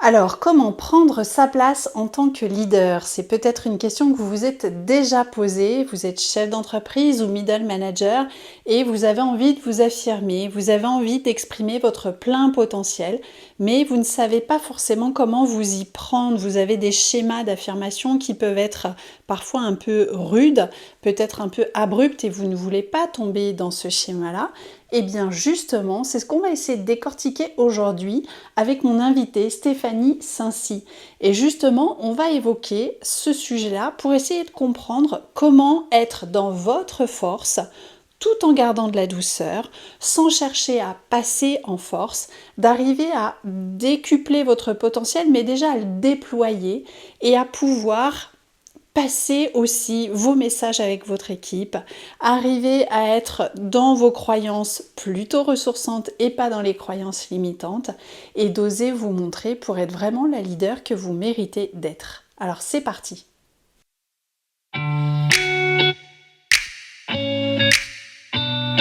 Alors, comment prendre sa place en tant que leader? C'est peut-être une question que vous vous êtes déjà posée. Vous êtes chef d'entreprise ou middle manager et vous avez envie de vous affirmer, vous avez envie d'exprimer votre plein potentiel, mais vous ne savez pas forcément comment vous y prendre. Vous avez des schémas d'affirmation qui peuvent être parfois un peu rudes, peut-être un peu abrupts et vous ne voulez pas tomber dans ce schéma-là. Eh bien, justement, c'est ce qu'on va essayer de décortiquer aujourd'hui avec mon invitée Stéphanie Saincy. Et justement, on va évoquer ce sujet-là pour essayer de comprendre comment être dans votre force tout en gardant de la douceur, sans chercher à passer en force, d'arriver à décupler votre potentiel, mais déjà à le déployer et à pouvoir passer aussi vos messages avec votre équipe, arriver à être dans vos croyances plutôt ressourçantes et pas dans les croyances limitantes, et d'oser vous montrer pour être vraiment la leader que vous méritez d'être. Alors c'est parti.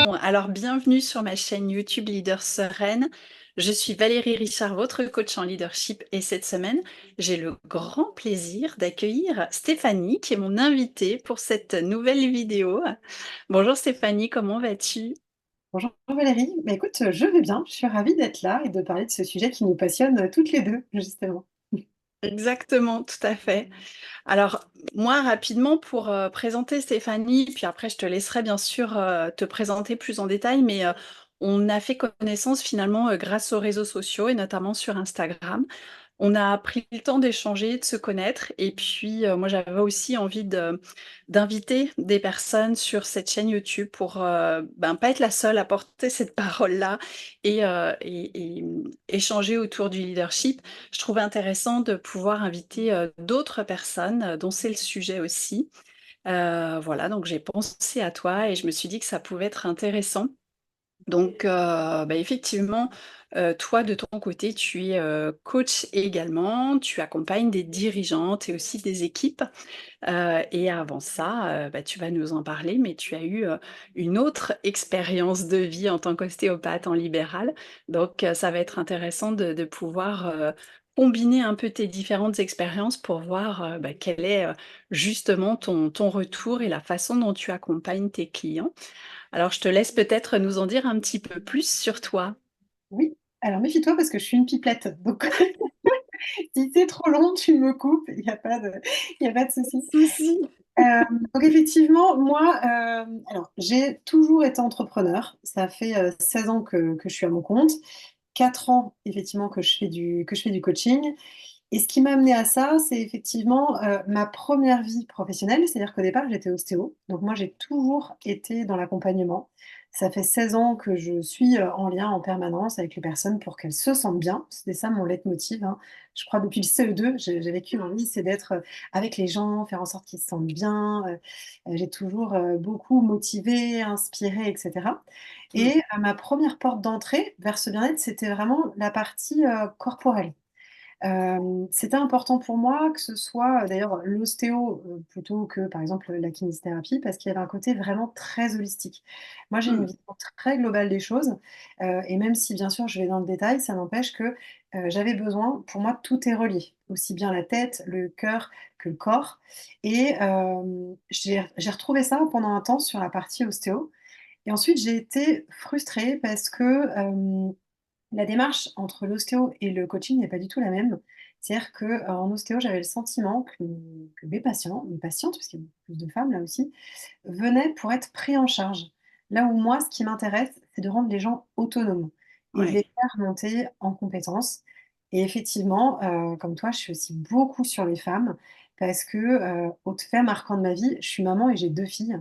Bon, alors bienvenue sur ma chaîne YouTube Leader Sereine. Je suis Valérie Richard, votre coach en leadership, et cette semaine, j'ai le grand plaisir d'accueillir Stéphanie, qui est mon invitée pour cette nouvelle vidéo. Bonjour Stéphanie, comment vas-tu? Bonjour Valérie, bah, écoute, je vais bien, je suis ravie d'être là et de parler de ce sujet qui nous passionne toutes les deux, justement. Exactement, tout à fait. Alors, moi, rapidement, pour présenter Stéphanie, puis après, je te laisserai bien sûr te présenter plus en détail, mais on a fait connaissance finalement grâce aux réseaux sociaux et notamment sur Instagram. On a pris le temps d'échanger, de se connaître et puis, moi j'avais aussi envie d'inviter des personnes sur cette chaîne YouTube pour, pas être la seule à porter cette parole-là et échanger autour du leadership. Je trouvais intéressant de pouvoir inviter, d'autres personnes, dont c'est le sujet aussi. Voilà, donc j'ai pensé à toi et je me suis dit que ça pouvait être intéressant. Donc, effectivement, toi de ton côté, tu es, coach également, tu accompagnes des dirigeantes et aussi des équipes, et avant ça, tu vas nous en parler, mais tu as eu, une autre expérience de vie en tant qu'ostéopathe en libéral. Donc, ça va être intéressant de pouvoir, combiner un peu tes différentes expériences pour voir, quel est, justement ton retour et la façon dont tu accompagnes tes clients. Alors, je te laisse peut-être nous en dire un petit peu plus sur toi. Oui, alors méfie-toi parce que je suis une pipelette, donc si c'est trop long, tu me coupes, il y a pas de souci. Souci. Donc effectivement, moi, alors j'ai toujours été entrepreneur, ça fait 16 ans que je suis à mon compte, 4 ans effectivement que je fais du coaching. Et ce qui m'a amené à ça, c'est effectivement, ma première vie professionnelle. C'est-à-dire qu'au départ, j'étais ostéo, donc moi, j'ai toujours été dans l'accompagnement. Ça fait 16 ans que je suis, en lien en permanence avec les personnes pour qu'elles se sentent bien. C'était ça mon leitmotiv, hein. Je crois depuis le CE2, j'ai vécu ma vie, c'est d'être, avec les gens, faire en sorte qu'ils se sentent bien, j'ai toujours, beaucoup motivé, inspiré et cetera. Mmh. Et ma première porte d'entrée vers ce bien-être, c'était vraiment la partie, corporelle. C'était important pour moi que ce soit, d'ailleurs l'ostéo, plutôt que par exemple la kinésithérapie parce qu'il y avait un côté vraiment très holistique. Moi, j'ai une Mmh. vision très globale des choses, et même si bien sûr je vais dans le détail, ça n'empêche que, j'avais besoin pour moi tout est relié, aussi bien la tête, le cœur que le corps. Et j'ai retrouvé ça pendant un temps sur la partie ostéo et ensuite j'ai été frustrée parce que, la démarche entre l'ostéo et le coaching n'est pas du tout la même. C'est-à-dire que, en ostéo, j'avais le sentiment que mes patientes, parce qu'il y a beaucoup plus de femmes là aussi, venaient pour être pris en charge. Là où moi, ce qui m'intéresse, c'est de rendre les gens autonomes et de les Ouais. faire monter en compétences. Et effectivement, comme toi, je suis aussi beaucoup sur les femmes parce que, autre fait marquant de ma vie, je suis maman et j'ai 2 filles.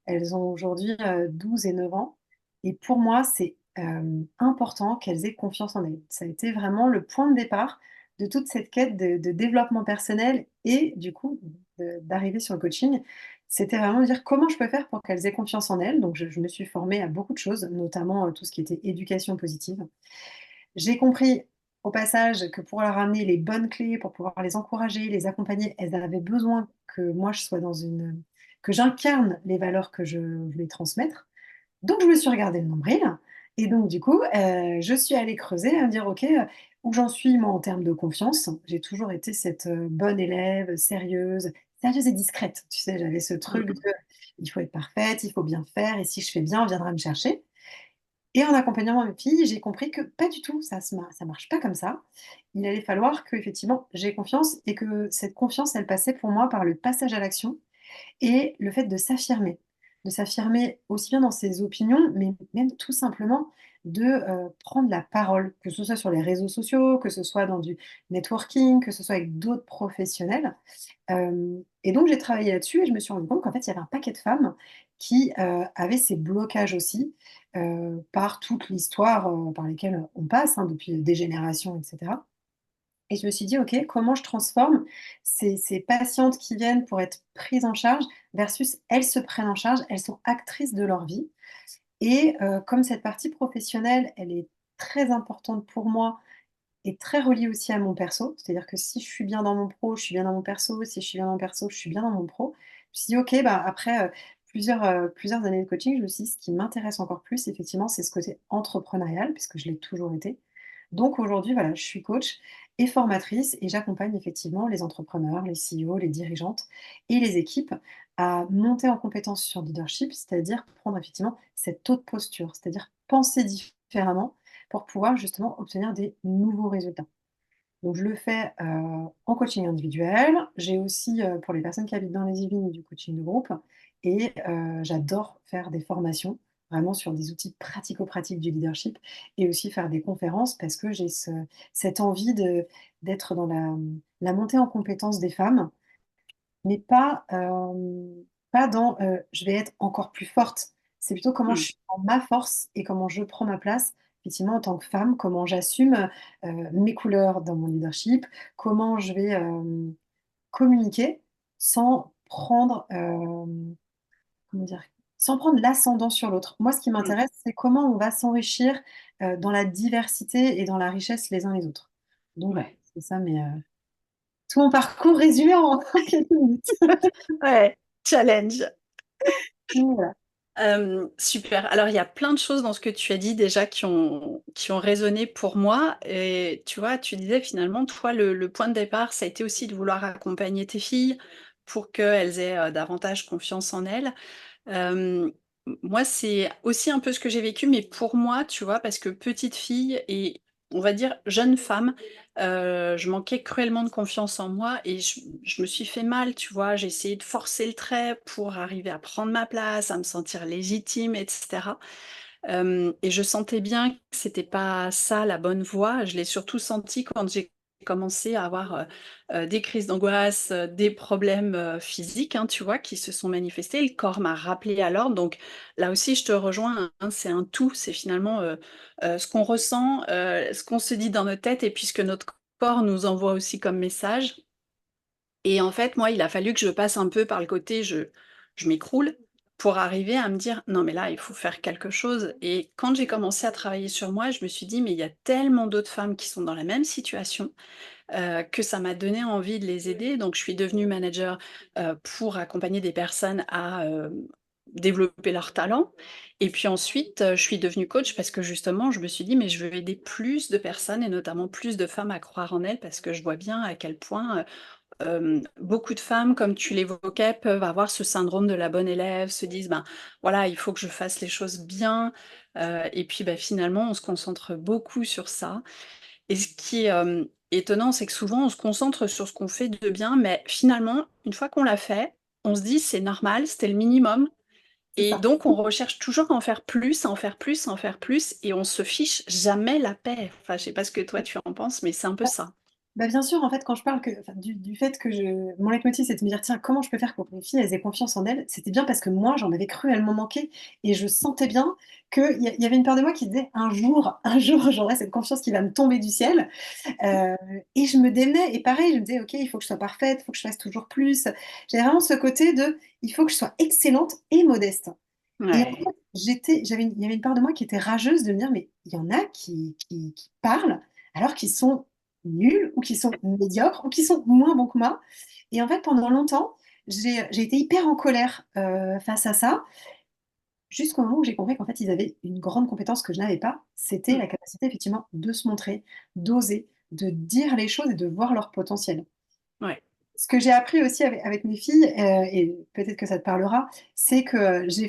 Elles ont aujourd'hui, 12 et 9 ans et pour moi, c'est, important qu'elles aient confiance en elles. Ça a été vraiment le point de départ de toute cette quête de développement personnel et du coup, d'arriver sur le coaching. C'était vraiment de dire: «Comment je peux faire pour qu'elles aient confiance en elles?» Donc je me suis formée à beaucoup de choses, notamment, tout ce qui était éducation positive. J'ai compris au passage que pour leur amener les bonnes clés, pour pouvoir les encourager, les accompagner, elles avaient besoin que moi je sois dans une que j'incarne les valeurs que je voulais transmettre. Donc je me suis regardé le nombril et donc du coup, je suis allée creuser à me dire: «OK, où j'en suis, moi, en termes de confiance. J'ai toujours été cette bonne élève, sérieuse et discrète. Tu sais, j'avais ce truc de Mm. il faut être parfaite, il faut bien faire, et si je fais bien, on viendra me chercher. Et en accompagnant mes filles, j'ai compris que pas du tout, ça marche pas comme ça. Il allait falloir que effectivement j'ai confiance et que cette confiance, elle passait pour moi par le passage à l'action et le fait de s'affirmer aussi bien dans ses opinions, mais même tout simplement de, prendre la parole, que ce soit sur les réseaux sociaux, que ce soit dans du networking, que ce soit avec d'autres professionnels. Hem et donc j'ai travaillé là-dessus et je me suis rendu compte qu'en fait, il y avait un paquet de femmes qui, avaient ces blocages aussi, par toute l'histoire, par lesquelles on passe, hein, depuis des générations et cetera. Et je me suis dit: «OK, comment je transforme ces patientes qui viennent pour être prises en charge versus elles se prennent en charge, elles sont actrices de leur vie». Et comme cette partie professionnelle, elle est très importante pour moi et très reliée aussi à mon perso, c'est-à-dire que si je suis bien dans mon pro, je suis bien dans mon perso, si je suis bien dans mon perso, je suis bien dans mon pro. Je me suis dit: «OK, bah, après, plusieurs années de coaching, je me suis dit: «Ce qui m'intéresse encore plus, effectivement, c'est ce côté entrepreneurial», puisque je l'ai toujours été. Donc aujourd'hui, voilà, je suis coach et formatrice et j'accompagne effectivement les entrepreneurs, les CEO, les dirigeantes et les équipes à monter en compétence sur le leadership, c'est-à-dire prendre effectivement cette autre posture, c'est-à-dire penser différemment pour pouvoir justement obtenir des nouveaux résultats. Donc je le fais, en coaching individuel. J'ai aussi, pour les personnes qui habitent dans les Yvelines, du coaching de groupe et j'adore faire des formations, vraiment sur des outils pratico-pratiques du leadership et aussi faire des conférences parce que j'ai cette envie d'être dans la montée en compétences des femmes, mais pas dans, je vais être encore plus forte. C'est plutôt comment je Mm. suis dans ma force et comment je prends ma place, effectivement, en tant que femme, comment j'assume, mes couleurs dans mon leadership, comment je vais, communiquer sans prendre, comment dire? Sans prendre l'ascendant sur l'autre. Moi, ce qui Mm. m'intéresse, c'est comment on va s'enrichir, dans la diversité et dans la richesse les uns les autres. Donc voilà, Ouais. c'est ça tout mon parcours résumé en quelques minutes. Ouais, challenge. Donc voilà. Super. Alors, il y a plein de choses dans ce que tu as dit déjà qui ont résonné pour moi. Et tu vois, tu disais finalement, toi, le point de départ, ça a été aussi de vouloir accompagner tes filles pour qu'elles aient davantage confiance en elles. Hem, Moi, c'est aussi un peu ce que j'ai vécu, mais pour moi, tu vois? Parce que petite fille et on va dire jeune femme, je manquais cruellement de confiance en moi et je me suis fait mal, tu vois? J'ai essayé de forcer le trait pour arriver à prendre ma place, à me sentir légitime et cetera. Et je sentais bien que c'était pas ça la bonne voie. Je l'ai surtout senti quand j'ai commencé à avoir, des crises d'angoisse, des problèmes, physiques, hein, tu vois? Qui se sont manifestés. Le corps m'a rappelé à l'ordre, donc là aussi je te rejoins, hein, c'est un tout. C'est finalement, ce qu'on ressent, ce qu'on se dit dans notre tête et puis ce que notre corps nous envoie aussi comme message. Et en fait, moi, il a fallu que je passe un peu par le côté je m'écroule pour arriver à me dire: «Non, mais là, il faut faire quelque chose» et quand j'ai commencé à travailler sur moi, je me suis dit: «Mais il y a tellement d'autres femmes qui sont dans la même situation», que ça m'a donné envie de les aider. Donc je suis devenue manager, pour accompagner des personnes à, développer leurs talents et puis ensuite, je suis devenue coach parce que justement, je me suis dit: «Mais je veux aider plus de personnes et notamment plus de femmes à croire en elles» parce que je vois bien à quel point, beaucoup de femmes, comme tu l'évoquais, peuvent avoir ce syndrome de la bonne élève, se disent: «Ben, voilà, il faut que je fasse les choses bien», et puis, bah, finalement, on se concentre beaucoup sur ça et ce qui est, étonnant, c'est que souvent, on se concentre sur ce qu'on fait de bien, mais finalement, une fois qu'on l'a fait, on se dit: «C'est normal, c'était le minimum» C'est et ça. donc on recherche toujours à en faire plus, à en faire plus, à en faire plus et on se fiche jamais la paix. Enfin, je sais pas ce que toi tu en penses, mais c'est un peu ça. Bah, bien sûr, en fait, quand je parle du fait que mon leitmotiv, c'est de me dire: «Tiens, comment je peux faire pour que mes filles, elles aient confiance en elles?» C'était bien parce que moi, j'en avais cruellement manqué et je sentais bien qu'il y avait une part de moi qui disait: un jour, j'aurai cette confiance qui va me tomber du ciel», heu et je me démenais et pareil, je me disais: «OK, il faut que je sois parfaite, il faut que je fasse toujours plus». J'avais vraiment ce côté de: «Il faut que je sois excellente et modeste». Et en Ouais. fait, il y avait une part de moi qui était rageuse de me dire: «Mais il y en a qui parlent alors qu'ils sont nuls ou qui sont médiocres ou qui sont moins bons que moi». Et en fait, pendant longtemps, j'ai été hyper en colère, face à ça, jusqu'au moment où j'ai compris qu'en fait, ils avaient une grande compétence que je n'avais pas. C'était Mmh. la capacité effectivement de se montrer, d'oser, de dire les choses et de voir leur potentiel. Ouais. Ce que j'ai appris aussi avec mes filles, et peut-être que ça te parlera, c'est que j'ai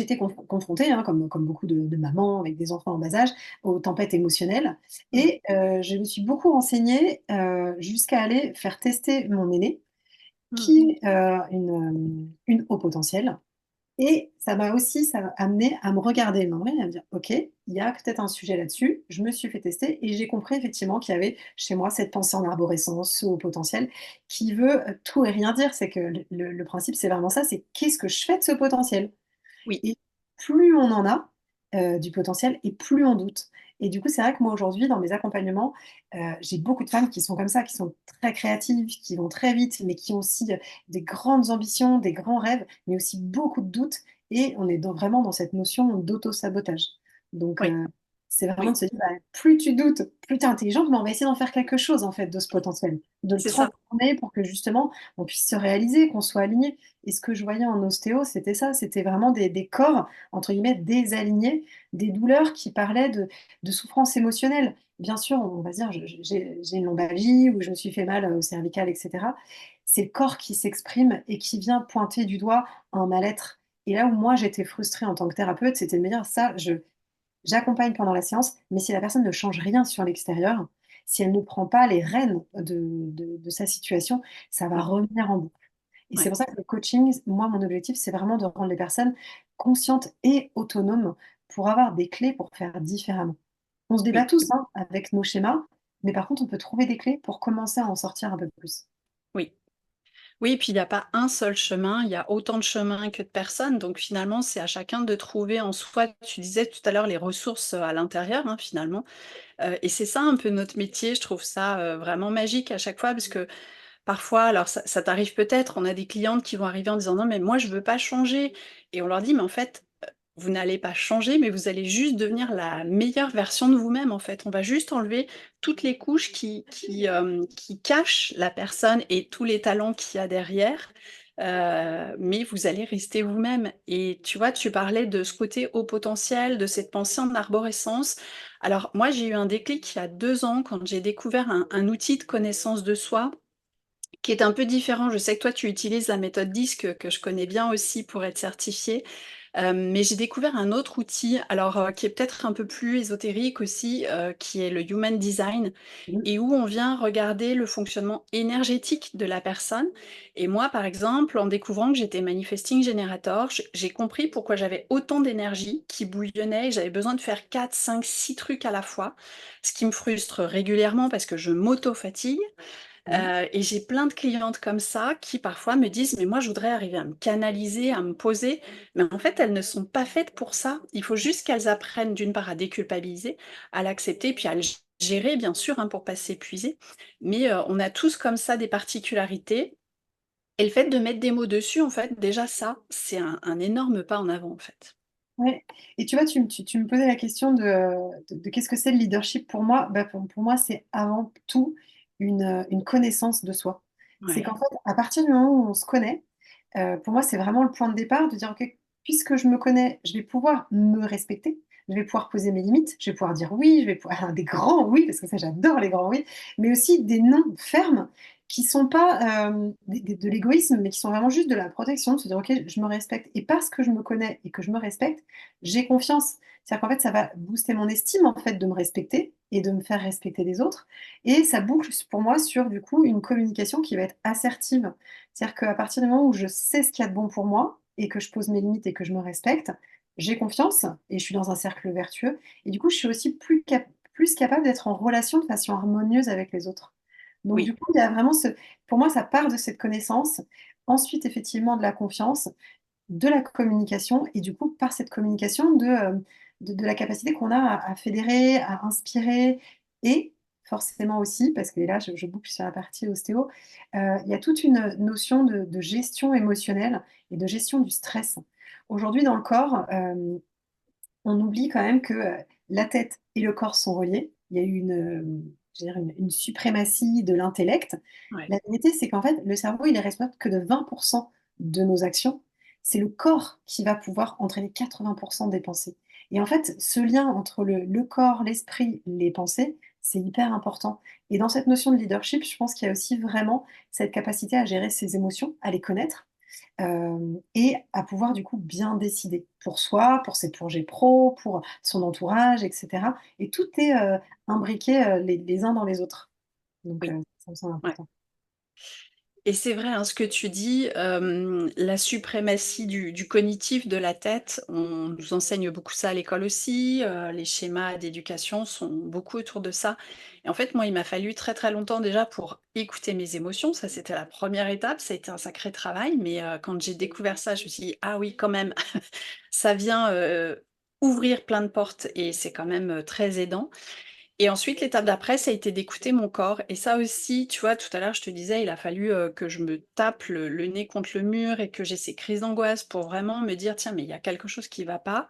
été confrontée, hein, comme beaucoup de mamans avec des enfants en bas âge, aux tempêtes émotionnelles. Mmh. Et je me suis beaucoup renseignée jusqu'à aller faire tester mon aînée, Mmh. qui est une haut potentiel. Et ça m'a amené à me regarder dans le et à me dire: «OK, il y a peut-être un sujet là-dessus». Je me suis fait tester et j'ai compris effectivement qu'il y avait chez moi cette pensée en arborescence, ce haut potentiel qui veut, tout et rien dire. C'est que le principe, c'est vraiment ça, c'est qu'est-ce que je fais de ce potentiel? Oui, Et plus on en a, du potentiel et plus on doute. Et du coup, c'est vrai que moi aujourd'hui dans mes accompagnements, j'ai beaucoup de femmes qui sont comme ça, qui sont très créatives, qui vont très vite, mais qui ont aussi, des grandes ambitions, des grands rêves, mais aussi beaucoup de doutes et on est vraiment dans cette notion d'auto-sabotage. Donc oui, c'est vraiment de oui, se dire: «Bah, plus tu doutes, plus tu es intelligente, mais on va essayer d'en faire quelque chose en fait de ce potentiel, de le c'est ça. transformer pour que justement on puisse se réaliser, qu'on soit aligné». Et ce que je voyais en ostéo, c'était ça, c'était vraiment des corps, entre guillemets, «désalignés», des douleurs qui parlaient de souffrances émotionnelles. Bien sûr, on va se dire: J'ai une lombalgie ou je me suis fait mal, au cervical» et cetera. C'est le corps qui s'exprime et qui vient pointer du doigt un mal-être. Et là où moi j'étais frustrée en tant que thérapeute, c'était de me dire: «Ça, j'accompagne pendant la séance, mais si la personne ne change rien sur l'extérieur, si elle ne prend pas les rênes de sa situation, ça va Mmh. revenir en boucle». Et c'est Ouais, pour ça que le coaching, moi, mon objectif, c'est vraiment de rendre les personnes conscientes et autonomes pour avoir des clés pour faire différemment. On se débat oui. tous, hein, avec nos schémas, mais par contre, on peut trouver des clés pour commencer à en sortir un peu plus. Oui. Oui, puis il y a pas un seul chemin, il y a autant de chemins que de personnes, donc finalement, c'est à chacun de trouver en soi, tu disais tout à l'heure, les ressources, à l'intérieur, hein, finalement, et c'est ça un peu notre métier. Je trouve ça, vraiment magique à chaque fois parce que parfois, alors ça t'arrive peut-être, on a des clientes qui vont arriver en disant: «Non mais moi je veux pas changer» et on leur dit: «Mais en fait, vous n'allez pas changer, mais vous allez juste devenir la meilleure version de vous-même, en fait. On va juste enlever toutes les couches qui cachent la personne et tous les talents qu'il y a derrière, mais vous allez rester vous-même» et tu vois, tu parlais de ce côté haut potentiel, de cette pensée en arborescence. Alors moi, j'ai eu un déclic il y a 2 ans quand j'ai découvert un outil de connaissance de soi qui est un peu différent. Je sais que toi, tu utilises la méthode DISC que je connais bien aussi pour être certifiée. Mais j'ai découvert un autre outil, alors, qui est peut-être un peu plus ésotérique aussi, qui est le Human Design Mmh. et où on vient regarder le fonctionnement énergétique de la personne et moi, par exemple, en découvrant que j'étais manifesting generator, j'ai compris pourquoi j'avais autant d'énergie qui bouillonnait et j'avais besoin de faire 4, 5, 6 trucs à la fois, ce qui me frustre régulièrement parce que je m'auto-fatigue. Oui. Et j'ai plein de clientes comme ça qui parfois me disent: «Mais moi je voudrais arriver à me canaliser, à me poser», mais en fait elles ne sont pas faites pour ça. Il faut juste qu'elles apprennent d'une part à déculpabiliser, à l'accepter, puis à le gérer bien sûr, hein, pour pas s'épuiser. Mais, on a tous comme ça des particularités et le fait de mettre des mots dessus, en fait, déjà ça, c'est un énorme pas en avant, en fait. Ouais. Et tu vois, tu me posais la question de qu'est-ce que c'est le leadership pour moi? Bah, pour moi, c'est avant tout une connaissance de soi. C'est Ouais, qu'en fait, à partir du moment où on se connaît, pour moi, c'est vraiment le point de départ de dire: «OK, puisque je me connais, je vais pouvoir me respecter, je vais pouvoir poser mes limites, je vais pouvoir dire oui, je vais pouvoir des grands oui», parce que ça, j'adore les grands oui, mais aussi des non fermes qui sont pas, des de l'égoïsme, mais qui sont vraiment juste de la protection, de se dire: «OK, je me respecte et parce que je me connais et que je me respecte, j'ai confiance». C'est-à-dire qu'en fait, ça va booster mon estime, en fait, de me respecter et de me faire respecter les autres et ça boucle pour moi sur, du coup, une communication qui va être assertive. C'est-à-dire qu'à partir du moment où je sais ce qu'il y a de bon pour moi et que je pose mes limites et que je me respecte, j'ai confiance et je suis dans un cercle vertueux et du coup, je suis aussi plus capable d'être en relation de façon harmonieuse avec les autres. Donc du oui, coup, il y a vraiment ce pour moi, ça part de cette connaissance, ensuite effectivement de la confiance, de la communication et du coup, par cette communication de la capacité qu'on a à fédérer, à inspirer et forcément aussi, parce que là je boucle sur la partie ostéo, il y a toute une notion de gestion émotionnelle et de gestion du stress. Aujourd'hui dans le corps, on oublie quand même que, la tête et le corps sont reliés. Il y a eu je veux dire une suprématie de l'intellect. ouais, La vérité, c'est qu'en fait, le cerveau, il est responsable que de 20 de nos actions. C'est le corps qui va pouvoir entraîner 80 des pensées et en fait, ce lien entre le corps, l'esprit, les pensées, c'est hyper important. Et dans cette notion de leadership, je pense qu'il y a aussi vraiment cette capacité à gérer ses émotions, à les connaître, et à pouvoir du coup bien décider pour soi, pour ses projets pro, pour son entourage et cetera. Et tout est, imbriqué, les uns dans les autres. Donc Oui, ça me semble ouais. important. Et c'est vrai, hein, ce que tu dis, la suprématie du cognitif, de la tête, on nous enseigne beaucoup ça à l'école aussi, les schémas d'éducation sont beaucoup autour de ça. Et en fait, moi, il m'a fallu très, très longtemps déjà pour écouter mes émotions, ça c'était la première étape, ça a été un sacré travail, mais quand j'ai découvert ça, je me suis dit: «Ah oui, quand même, ça vient, ouvrir plein de portes et c'est quand même, très aidant». Et ensuite, l'étape d'après, ça a été d'écouter mon corps et ça aussi, tu vois, tout à l'heure, je te disais, il a fallu, que je me tape le nez contre le mur et que j'ai ces crises d'angoisse pour vraiment me dire: «Tiens, mais il y a quelque chose qui va pas».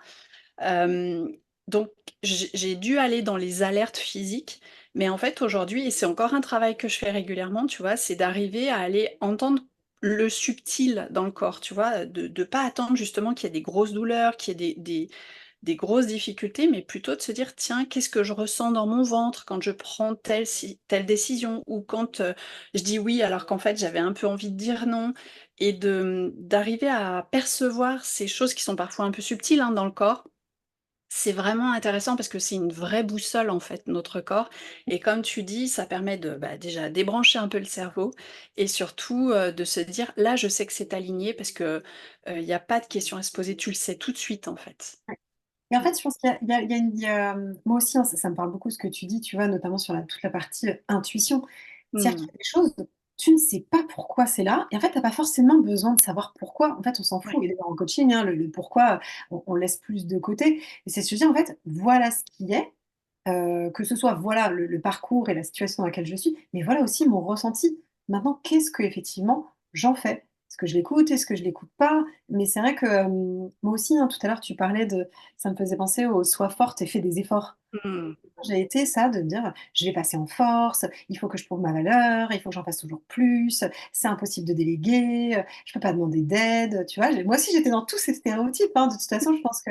Hem, donc j'ai dû aller dans les alertes physiques, mais en fait, aujourd'hui et c'est encore un travail que je fais régulièrement, tu vois, c'est d'arriver à aller entendre le subtil dans le corps, tu vois? De pas attendre justement qu'il y ait des grosses douleurs, qu'il y ait des grosses difficultés, mais plutôt de se dire: «Tiens, qu'est-ce que je ressens dans mon ventre quand je prends telle décision?» ou quand, je dis «oui» alors qu'en fait j'avais un peu envie de dire «non» et d'arriver à percevoir ces choses qui sont parfois un peu subtiles, hein, dans le corps. C'est vraiment intéressant parce que c'est une vraie boussole, en fait, notre corps et comme tu dis, ça permet de, bah, déjà débrancher un peu le cerveau et surtout, de se dire: «Là, je sais que c'est aligné» parce que, il y a pas de questions à se poser, tu le sais tout de suite, en fait. Et en fait, je pense moi aussi, hein, ça me parle beaucoup ce que tu dis, tu vois? Notamment sur toute la partie, intuition. C'est-à-dire qu'il Mmh. y a des choses, tu ne sais pas pourquoi c'est là et en fait, tu as pas forcément besoin de savoir pourquoi. En fait, on s'en fout Ouais. et d'ailleurs en coaching, hein, le pourquoi, on laisse plus de côté et c'est se dire, en fait, voilà ce qui est, que ce soit, voilà, le parcours et la situation dans laquelle je suis, mais voilà aussi mon ressenti. Maintenant, qu'est-ce qu'effectivement j'en fais? Est-ce que je l'écoute? Est-ce que je l'écoute pas? Mais c'est vrai que, moi aussi, hein, tout à l'heure, tu parlais de ça me faisait penser au «sois forte et fais des efforts». Mmh. J'ai été ça, de me dire: «Je vais passer en force, il faut que je prouve ma valeur, il faut que j'en fasse toujours plus, c'est impossible de déléguer, je peux pas demander d'aide», tu vois? Moi aussi, j'étais dans tous ces stéréotypes, hein. De toute façon, je pense que,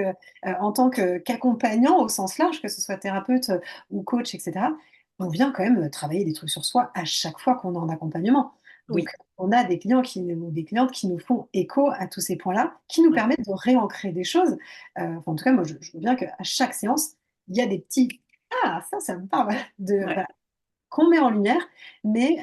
en tant qu'accompagnant au sens large, que ce soit thérapeute, ou coach et cetera, on vient quand même, travailler des trucs sur soi à chaque fois qu'on est en accompagnement. Donc Oui, on a des clients ou des clientes qui nous font écho à tous ces points-là, qui nous ouais, permettent de réancrer des choses. Enfin, en tout cas, moi, je veux bien qu'à chaque séance, il y a des petits ah ça me parle, ouais. voilà, qu'on met en lumière, mais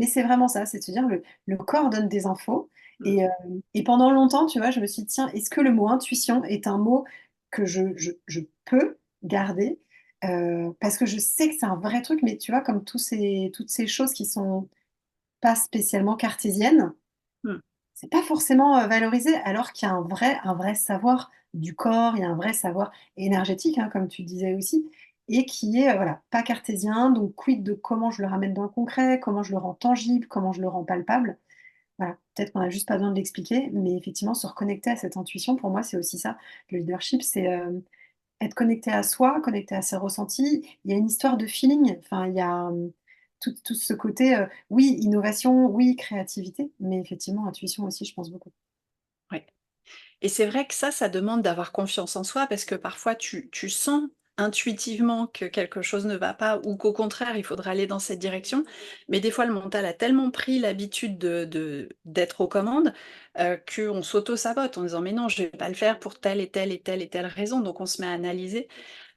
c'est vraiment ça, c'est de se dire le corps donne des infos Mmh. et pendant longtemps, tu vois, je me suis dit: «Tiens, est-ce que le mot intuition est un mot que je peux garder?» Parce que je sais que c'est un vrai truc, mais tu vois, comme toutes ces choses qui sont pas spécialement cartésiennes, Mmh. c'est pas forcément, valorisé alors qu'il y a un vrai savoir du corps, il y a un vrai savoir énergétique, hein, comme tu disais aussi et qui est, voilà, pas cartésien, donc quid de comment je le ramène dans le concret, comment je le rends tangible, comment je le rends palpable. Voilà, peut-être qu'on a juste pas besoin de l'expliquer, mais effectivement se reconnecter à cette intuition, pour moi, c'est aussi ça. Le leadership, c'est, être connecté à soi, connecté à ses ressentis. Il y a une histoire de feeling, enfin, il y a, tout ce côté, oui, innovation, oui, créativité, mais effectivement, intuition aussi, je pense beaucoup. Ouais. Et c'est vrai que ça demande d'avoir confiance en soi parce que parfois tu sens intuitivement que quelque chose ne va pas ou qu'au contraire, il faudrait aller dans cette direction. Mais des fois, le mental a tellement pris l'habitude d'être aux commandes, qu'on s'auto-sabote en disant: «Mais non, je vais pas le faire pour telle et telle et telle et telle raison». Donc on se met à analyser,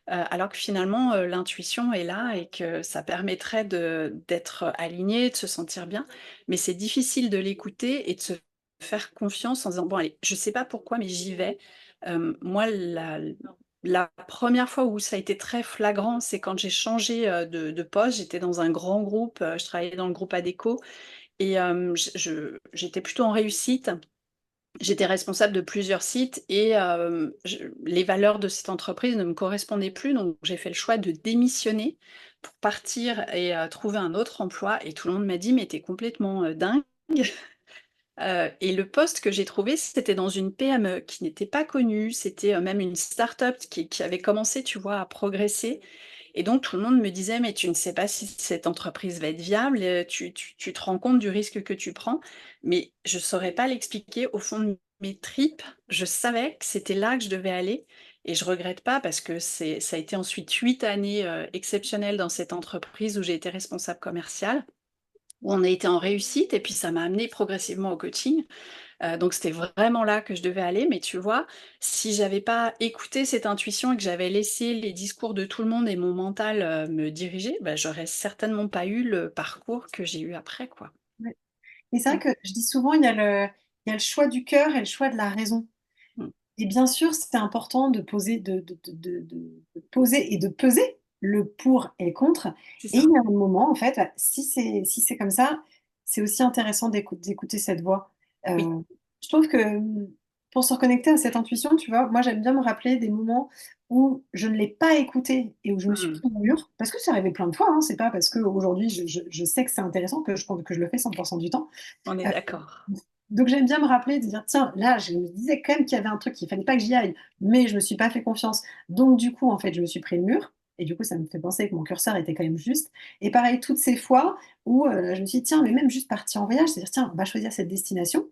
alors que finalement, l'intuition est là et que ça permettrait d'être aligné, de se sentir bien. Mais c'est difficile de l'écouter et de se faire confiance en disant: «Bon allez, je sais pas pourquoi mais j'y vais». Moi la 1re fois où ça a été très flagrant, c'est quand j'ai changé, de poste. J'étais dans un grand groupe, je travaillais dans le groupe Adecco et j'étais plutôt en réussite. J'étais responsable de plusieurs sites et les valeurs de cette entreprise ne me correspondaient plus, donc j'ai fait le choix de démissionner pour partir et trouver un autre emploi et tout le monde m'a dit: «Mais tu es complètement, dingue». Et le poste que j'ai trouvé, c'était dans une PME qui n'était pas connue, c'était, même une start-up qui avait commencé, tu vois, à progresser et donc tout le monde me disait: «Mais tu ne sais pas si cette entreprise va être viable, tu te rends compte du risque que tu prends?» mais je saurais pas l'expliquer. Au fond de mes tripes, je savais que c'était là que je devais aller et je regrette pas parce que ça a été ensuite 8 années, exceptionnelles dans cette entreprise où j'ai été responsable commerciale, où on a été en réussite et puis ça m'a amené progressivement au coaching. Donc c'était vraiment là que je devais aller, mais tu vois, si j'avais pas écouté cette intuition et que j'avais laissé les discours de tout le monde et mon mental, me diriger, bah, j'aurais certainement pas eu le parcours que j'ai eu après, quoi. Ouais. Et c'est vrai Mmh. que je dis souvent, il y a le choix du cœur et le choix de la raison. Mmh. Et bien sûr, c'est important de poser, de poser et de peser le pour et le contre. C'est Et il ça. y a un moment, en fait, si c'est comme ça, c'est aussi intéressant d'écouter cette voix. Oui. Je trouve que pour se reconnecter à cette intuition, tu vois, moi j'aime bien me rappeler des moments où je ne l'ai pas écoutée et où je me suis Mmh. pris au mur, parce que c'est arrivé plein de fois, hein, c'est pas parce qu'aujourd'hui je sais que c'est intéressant que je le fais 100% du temps. On est Euh, d'accord. donc j'aime bien me rappeler de dire: «Tiens, là, je me disais quand même qu'il y avait un truc, qu'il fallait pas que j'y aille, mais je me suis pas fait confiance. Donc du coup, en fait, je me suis pris le mur» et du coup, ça me fait penser que mon curseur était quand même juste et pareil, toutes ces fois où, je me suis dit: «Tiens, mais même juste partir en voyage, c'est-à-dire, tiens, on va choisir cette destination».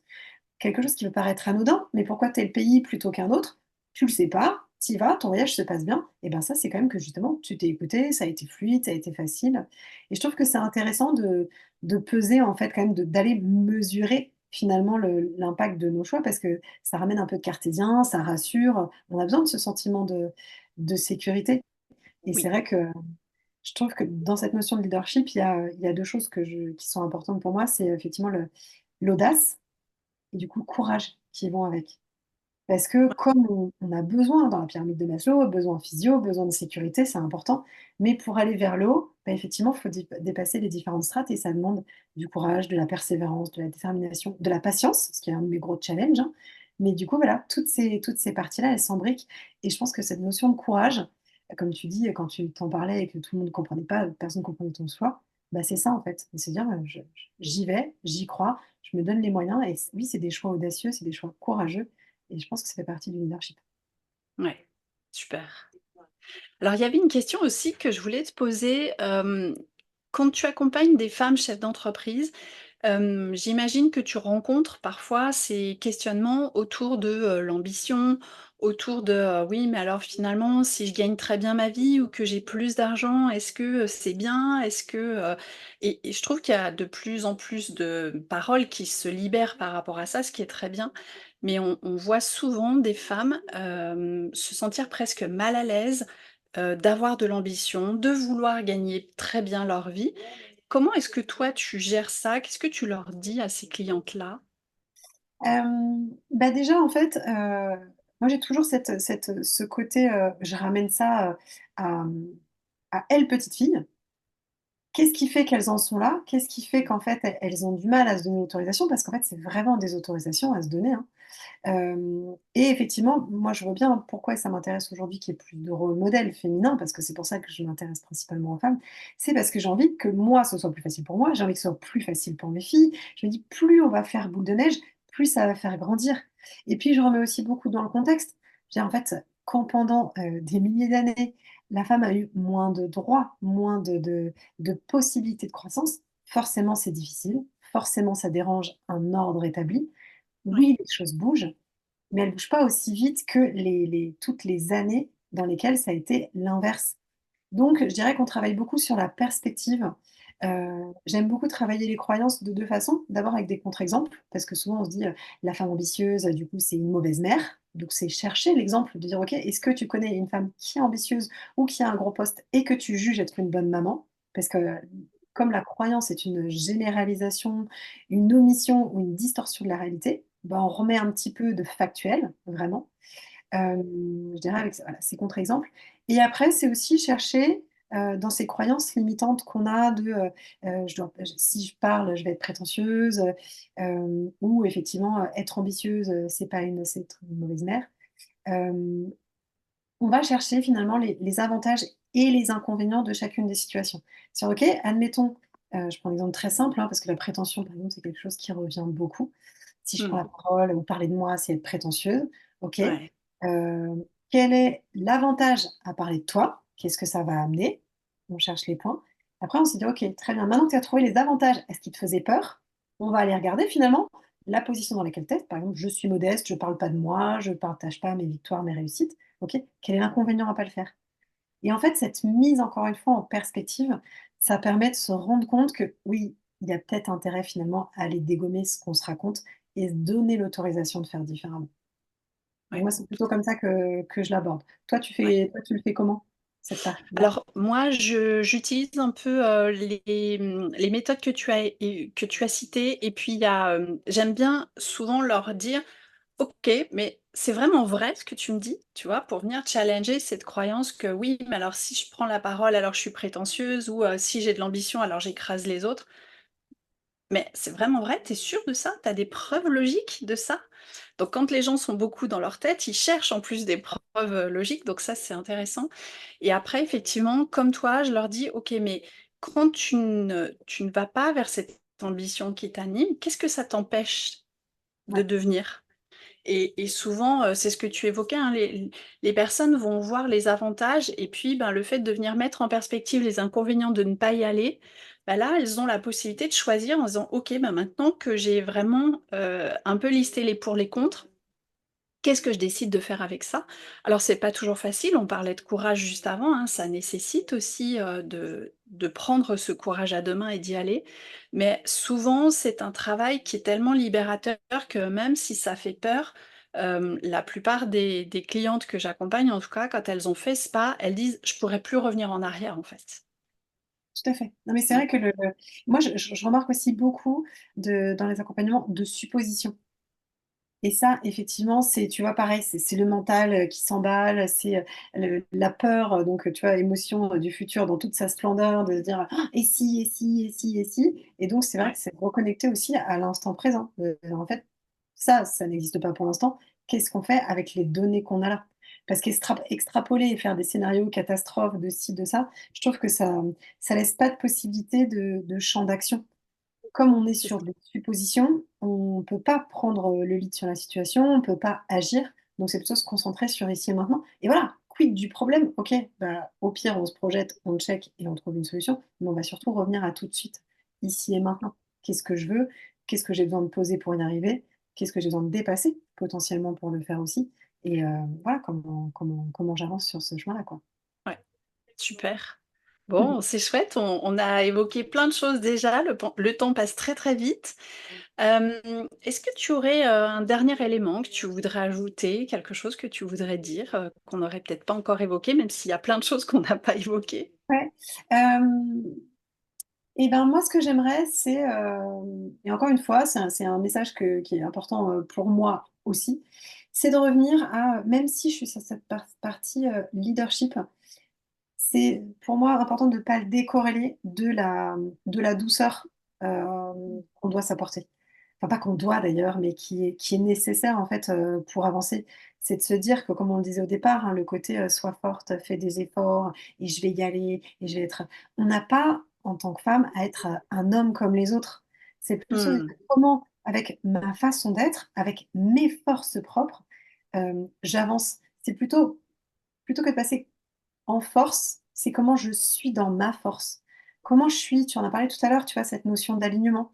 Quelque chose qui peut paraître anodin, mais pourquoi tel pays plutôt qu'un autre? Tu le sais pas, tu y vas, ton voyage se passe bien et ben ça, c'est quand même que justement tu t'es écouté, ça a été fluide, ça a été facile et je trouve que c'est intéressant de peser en fait quand même d'aller mesurer finalement l'impact de nos choix parce que ça ramène un peu de cartésien, ça rassure, on a besoin de ce sentiment de sécurité et c'est Oui. vrai que je trouve que dans cette notion de leadership, il y a 2 choses qui sont importantes pour moi, c'est effectivement l'audace et du coup le courage qui vont avec. Parce que comme on a besoin dans la pyramide de Maslow, besoin physio, besoin de sécurité, c'est important. Mais pour aller vers le haut, bah, effectivement, il faut dépasser les différentes strates et ça demande du courage, de la persévérance, de la détermination, de la patience, ce qui est un de mes gros challenges, hein. Mais du coup, voilà, toutes ces parties-là, elles s'embriquent et je pense que cette notion de courage, comme tu dis, quand tu t'en parlais et que tout le monde ne comprenait pas, personne ne comprenait ton choix, bah, c'est ça en fait. C'est se dire, j'y vais, j'y crois, je me donne les moyens et oui, c'est des choix audacieux, c'est des choix courageux et je pense que ça fait partie du leadership. Ouais. Super. Alors il y avait une question aussi que je voulais te poser, quand tu accompagnes des femmes chefs d'entreprise, j'imagine que tu rencontres parfois ces questionnements autour de, l'ambition, autour de, «Oui, mais alors finalement, si je gagne très bien ma vie ou que j'ai plus d'argent, est-ce que, c'est bien? Est-ce que», et je trouve qu'il y a de plus en plus de paroles qui se libèrent par rapport à ça, ce qui est très bien. Mais on voit souvent des femmes, se sentir presque mal à l'aise, d'avoir de l'ambition, de vouloir gagner très bien leur vie. Comment est-ce que toi tu gères ça? Qu'est-ce que tu leur dis à ces clientes-là? Bah, déjà, en fait, moi, j'ai toujours ce côté, je ramène ça, à, à elles, petites filles. Qu'est-ce qui fait qu'elles en sont là? Qu'est-ce qui fait qu'en fait, elles ont du mal à se donner l'autorisation? Parce qu'en fait, c'est vraiment des autorisations à se donner, hein. Et effectivement, moi, je vois bien pourquoi ça m'intéresse aujourd'hui qu'il y ait plus de rôles modèles féminins, parce que c'est pour ça que je m'intéresse principalement aux femmes. C'est parce que j'ai envie que moi, ce soit plus facile pour moi, j'ai envie que ce soit plus facile pour mes filles. Je me dis, plus on va faire boule de neige, plus ça va faire grandir. Et puis, je remets aussi beaucoup dans le contexte. Je veux dire, en fait, quand pendant des milliers d'années, la femme a eu moins de droits, moins de possibilités de croissance, forcément, c'est difficile. Forcément, ça dérange un ordre établi. Oui, Oui, les choses bougent, mais elle bouge pas aussi vite que toutes les années dans lesquelles ça a été l'inverse. Donc je dirais qu'on travaille beaucoup sur la perspective. J'aime beaucoup travailler les croyances de 2 façons. D'abord avec des contre-exemples, parce que souvent on se dit, «La femme ambitieuse, du coup, c'est une mauvaise mère». Donc c'est chercher l'exemple, de dire: «OK, est-ce que tu connais une femme qui est ambitieuse ou qui a un gros poste et que tu juges être une bonne maman?» Parce que comme la croyance est une généralisation, une omission ou une distorsion de la réalité, bah, on remet un petit peu de factuel, vraiment. Je dirais avec voilà, ces contre-exemples et après, c'est aussi chercher, dans ces croyances limitantes qu'on a de, je dois si je parle, je vais être prétentieuse, ou effectivement, être ambitieuse, c'est être une mauvaise mère. Hem, on va chercher finalement les avantages et les inconvénients de chacune des situations. Sur OK, admettons, je prends un exemple très simple, hein, parce que la prétention, par exemple, c'est quelque chose qui revient beaucoup. Si je prends la mmh, parole ou parler de moi, c'est être prétentieuse. OK. ouais, Quel est l'avantage à parler de toi? Qu'est-ce que ça va amener? On cherche les points. Après, on se dit: «OK, très bien, maintenant que tu as trouvé les avantages, est-ce qu'ils te faisaient peur?» On va aller regarder finalement la position dans laquelle tu es. Par exemple, je suis modeste, je ne parle pas de moi, je ne partage pas mes victoires, mes réussites. OK? Quel est l'inconvénient à pas le faire? Et en fait, cette mise encore une fois en perspective, ça permet de se rendre compte que oui, il y a peut-être intérêt finalement à aller dégommer ce qu'on se raconte et se donner l'autorisation de faire différemment. Donc Ouais, moi, c'est tout plutôt comme ça que je l'aborde. ouais. Toi, tu le fais comment, cette partie-là? Alors moi, je j'utilise un peu, les méthodes que tu as citées et puis il y a, j'aime bien souvent leur dire: «OK, mais c'est vraiment vrai ce que tu me dis?» tu vois? Pour venir challenger cette croyance que oui, mais alors si je prends la parole, alors je suis prétentieuse ou, si j'ai de l'ambition, alors j'écrase les autres. Mais c'est vraiment vrai? Tu es sûre de ça? Tu as des preuves logiques de ça? Donc quand les gens sont beaucoup dans leur tête, ils cherchent en plus des preuves, logiques, donc ça, c'est intéressant et après effectivement, comme toi, je leur dis: «OK, mais quand tu ne vas pas vers cette ambition qui t'anime, qu'est-ce que ça t'empêche de Ouais, devenir?» Et souvent, c'est ce que tu évoquais, hein, les personnes vont voir les avantages et puis, ben, le fait de venir mettre en perspective les inconvénients de ne pas y aller, bah, là, elles ont la possibilité de choisir en disant: «OK, bah, maintenant que j'ai vraiment, un peu listé les pour, les contre, qu'est-ce que je décide de faire avec ça?» Alors c'est pas toujours facile, on parlait de courage juste avant, hein, ça nécessite aussi, de prendre ce courage à 2 mains et d'y aller. Mais souvent, c'est un travail qui est tellement libérateur que même si ça fait peur, la plupart des clientes que j'accompagne, en tout cas, quand elles ont fait ce pas, elles disent: «Je pourrais plus revenir en arrière, en fait». tout à fait. Non, mais c'est Mmh. vrai que moi, je remarque aussi beaucoup dans les accompagnements de suppositions. Et ça, effectivement, c'est tu vois, pareil, c'est le mental, qui s'emballe, c'est, le la peur, donc tu vois, émotion, du futur dans toute sa splendeur, de se dire: «Ah, et si, et si, et si, et si?» Et donc c'est vrai que Ouais, c'est reconnecter aussi à l'instant présent. En fait, ça n'existe pas pour l'instant. Qu'est-ce qu'on fait avec les données qu'on a là? Parce extrapoler et faire des scénarios catastrophes de ci, de ça, je trouve que ça laisse pas de possibilité de champ d'action. Comme on est c'est sur ça. des suppositions, on peut pas prendre, le lead sur la situation, on peut pas agir, donc c'est plutôt se concentrer sur ici et maintenant et voilà, quid du problème? OK, bah, au pire, on se projette, on check et on trouve une solution, mais on va surtout revenir à tout de suite, ici et maintenant. Qu'est-ce que je veux? Qu'est-ce que j'ai besoin de poser pour y arriver? Qu'est-ce que j'ai besoin de dépasser potentiellement pour le faire aussi? Et voilà comment j'avance sur ce chemin-là, quoi. Ouais. Super. Mmh. Bon, c'est chouette, on a évoqué plein de choses déjà, le temps passe très, très vite. Est-ce que tu aurais, un dernier élément que tu voudrais ajouter, quelque chose que tu voudrais dire, qu'on n'aurait peut-être pas encore évoqué, même s'il y a plein de choses qu'on n'a pas évoquées? Ouais, hem et ben, moi, ce que j'aimerais, c'est, et encore une fois, c'est un message qui est important, pour moi aussi, c'est de revenir à même si je suis sur cette partie, leadership, c'est pour moi important de ne pas le décorréler de la douceur, qu'on doit s'apporter. Enfin, pas qu'on doit d'ailleurs, mais qui est nécessaire en fait, pour avancer. C'est de se dire que comme on le disait au départ, hein, le côté, «Sois forte, fais des efforts et je vais y aller et je vais être» on n'a pas, en tant que femme, à être, un homme comme les autres. C'est plutôt de dire Mmh. comment, avec ma façon d'être, avec mes forces propres, j'avance. C'est plutôt que de passer en force, c'est comment je suis dans ma force. Comment je suis, tu en as parlé tout à l'heure, tu vois, cette notion d'alignement.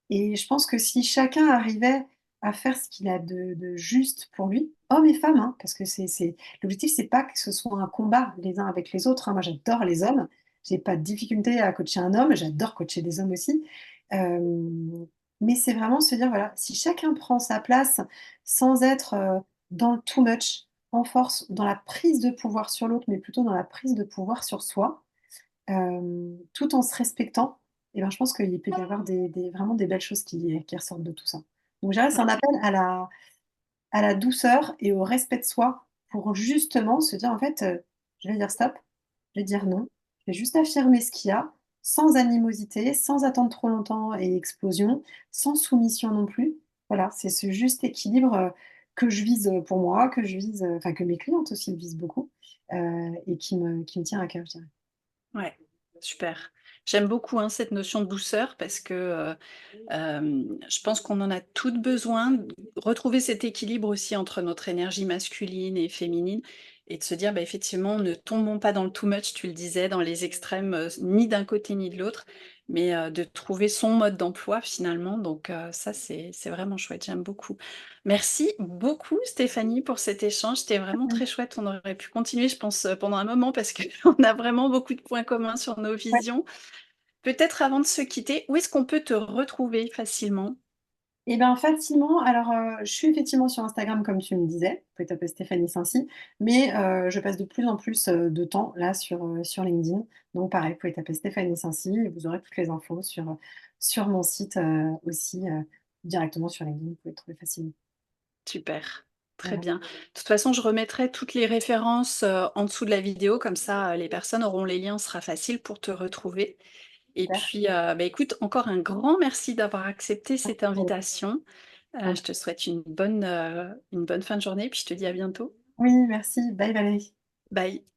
Et je pense que si chacun arrivait à faire ce qu'il a de juste pour lui, hommes et femmes, hein, parce que c'est l'objectif, c'est pas que ce soit un combat les uns avec les autres, hein. Moi, j'adore les hommes, j'ai pas de difficulté à coacher un homme, j'adore coacher des hommes aussi. Hem, mais c'est vraiment se dire, voilà, si chacun prend sa place sans être, dans le too much, en force, dans la prise de pouvoir sur l'autre, mais plutôt dans la prise de pouvoir sur soi, tout en se respectant et ben, je pense qu'il peut y avoir des vraiment des belles choses qui ressortent de tout ça. Donc je dirais c'est Ouais, un appel à la douceur et au respect de soi pour justement se dire: «En fait, je vais dire stop, je vais dire non, je vais juste affirmer ce qu'il y a, sans animosité, sans attendre trop longtemps et explosion, sans soumission non plus». Voilà, c'est ce juste équilibre, que je vise, pour moi, que je vise, enfin que mes clientes aussi visent beaucoup, et qui me tient à cœur, je dirais. ouais, super. J'aime beaucoup, hein, cette notion de douceur parce que, je pense qu'on en a toutes besoin, de retrouver cet équilibre aussi entre notre énergie masculine et féminine et de se dire, bah, effectivement, ne tombons pas dans le too much, tu le disais, dans les extrêmes, ni d'un côté ni de l'autre, mais de trouver son mode d'emploi finalement. Donc ça, c'est vraiment chouette, j'aime beaucoup. Merci beaucoup Stéphanie pour cet échange, c'était vraiment très chouette. On aurait pu continuer, je pense, pendant un moment parce qu'on a vraiment beaucoup de points communs sur nos Ouais. visions. Peut-être avant de se quitter, où est-ce qu'on peut te retrouver facilement? Et ben facilement, alors, je suis effectivement sur Instagram comme tu me disais, vous pouvez taper Stéphanie Cincy, mais je passe de plus en plus, de temps là sur LinkedIn. Donc pareil, vous pouvez taper Stéphanie Cincy et vous aurez toutes les infos sur mon site, aussi, directement sur LinkedIn, vous pouvez le trouver facilement. Super, très Voilà, bien. De toute façon, je remettrai toutes les références, en dessous de la vidéo, comme ça, les personnes auront les liens, ce sera facile pour te retrouver. Et super. puis, bah, écoute, encore un grand merci d'avoir accepté cette Merci pour le invitation. temps. Je te souhaite une bonne fin de journée, puis je te dis à bientôt. Oui, merci. Bye Valérie. Bye.